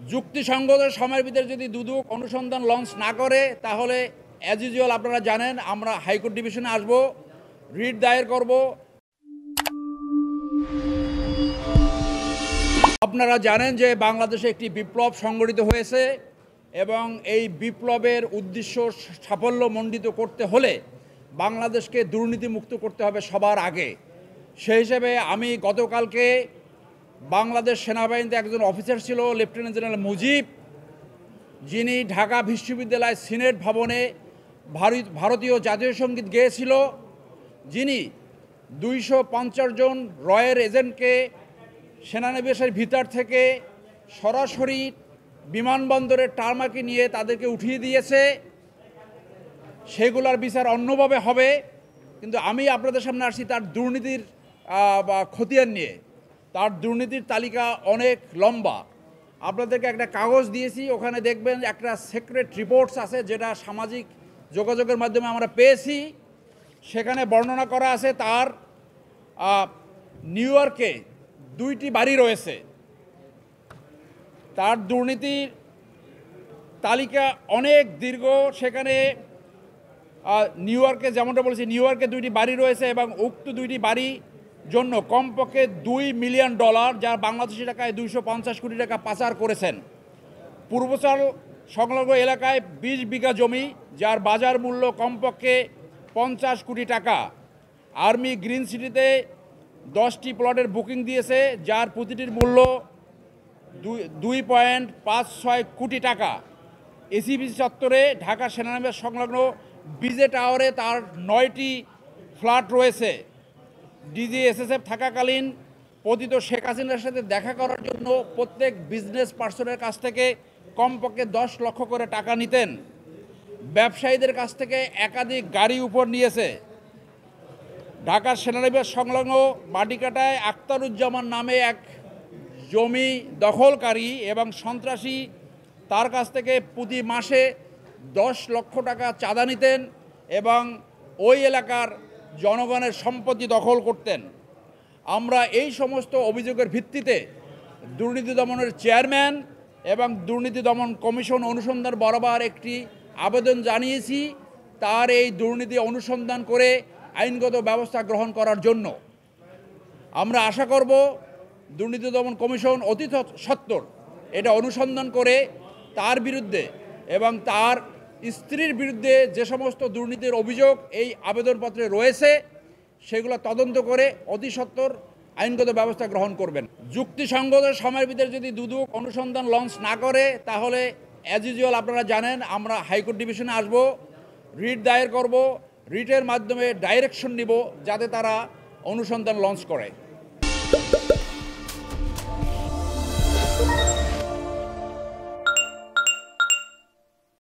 যুক্তিসঙ্গত সময়ের ভিতরে যদি দুদক অনুসন্ধান লঞ্চ না করে তাহলে অ্যাজ ইউজুয়াল আপনারা জানেন আমরা হাইকোর্ট ডিভিশনে আসব, রিট দায়ের করব। আপনারা জানেন যে বাংলাদেশে একটি বিপ্লব সংগঠিত হয়েছে এবং এই বিপ্লবের উদ্দেশ্য সাফল্যমণ্ডিত করতে হলে বাংলাদেশকে দুর্নীতিমুক্ত করতে হবে সবার আগে। সেই হিসেবে আমি গতকালকে বাংলাদেশ সেনাবাহিনীতে একজন অফিসার ছিল লেফটেন্যান্ট জেনারেল মুজিব, যিনি ঢাকা বিশ্ববিদ্যালয় সিনেট ভবনে ভারতীয় জাতীয় সঙ্গীত গেয়েছিল, যিনি 250 জন রয়ের এজেন্টকে সেনানিবাসের ভিতর থেকে সরাসরি বিমানবন্দরের টারমাকে নিয়ে তাদেরকে উঠিয়ে দিয়েছে। সেগুলোর বিচার অন্যভাবে হবে, কিন্তু আমি আপনাদের সামনে আসছি তার দুর্নীতির খতিয়ান নিয়ে। তার দুর্নীতির তালিকা অনেক লম্বা। আপনাদেরকে একটা কাগজ দিয়েছি, ওখানে দেখবেন একটা সিক্রেট রিপোর্টস আছে যেটা সামাজিক যোগাযোগের মাধ্যমে আমরা পেয়েছি। সেখানে বর্ণনা করা আছে তার নিউ ইয়র্কে 2টি বাড়ি রয়েছে। তার দুর্নীতির তালিকা অনেক দীর্ঘ। সেখানে নিউ ইয়র্কে, যেমনটা বলেছি, নিউ ইয়র্কে 2টি বাড়ি রয়েছে এবং উক্ত 2টি বাড়ি জন্য কমপক্ষে $2 মিলিয়ন, যা বাংলাদেশি টাকায় 250 কোটি টাকা পাচার করেছেন। পূর্বচাল সংলগ্ন এলাকায় 20 বিঘা জমি, যার বাজার মূল্য কমপক্ষে 50 কোটি টাকা। আর্মি গ্রিন সিটিতে 10টি প্লটের বুকিং দিয়েছে, যার প্রতিটির মূল্য 2.56 কোটি টাকা। এসিবিসি চত্বরে ঢাকা সেনানিবাস সংলগ্ন বিজে টাওয়ারে তার 9টি ফ্ল্যাট রয়েছে। ডিজিএসএসএফ থাকাকালীন পতিত শেখ হাসিনার সাথে দেখা করার জন্য প্রত্যেক বিজনেস পার্সনের কাছ থেকে কমপক্ষে 10 লক্ষ করে টাকা নিতেন। ব্যবসায়ীদের কাছ থেকে একাধিক গাড়ি উপর নিয়েছে। ঢাকার সেনানিবাস সংলগ্ন মাটিকাটায় আখতারুজ্জামান নামে এক জমি দখলকারী এবং সন্ত্রাসী তার কাছ থেকে প্রতি মাসে 10 লক্ষ টাকা চাঁদা নিতেন এবং ওই এলাকার জনগণের সম্পত্তি দখল করতেন। আমরা এই সমস্ত অভিযোগের ভিত্তিতে দুর্নীতি দমনের চেয়ারম্যান এবং দুর্নীতি দমন কমিশন অনুসন্ধান বরাবর একটি আবেদন জানিয়েছি তার এই দুর্নীতি অনুসন্ধান করে আইনগত ব্যবস্থা গ্রহণ করার জন্য। আমরা আশা করব দুর্নীতি দমন কমিশন অতি সত্বর এটা অনুসন্ধান করে তার বিরুদ্ধে এবং তার স্ত্রীর বিরুদ্ধে যে সমস্ত দুর্নীতির অভিযোগ এই আবেদনপত্রে রয়েছে সেগুলো তদন্ত করে অতি সত্বর আইনগত ব্যবস্থা গ্রহণ করবেন। যুক্তিসঙ্গত সময়ের ভিতরে যদি দুদক অনুসন্ধান লঞ্চ না করে তাহলে অ্যাজ ইউজুয়াল আপনারা জানেন আমরা হাইকোর্ট ডিভিশনে আসব, রিট দায়ের করব, রিটের মাধ্যমে ডাইরেকশন নিব যাতে তারা অনুসন্ধান লঞ্চ করে।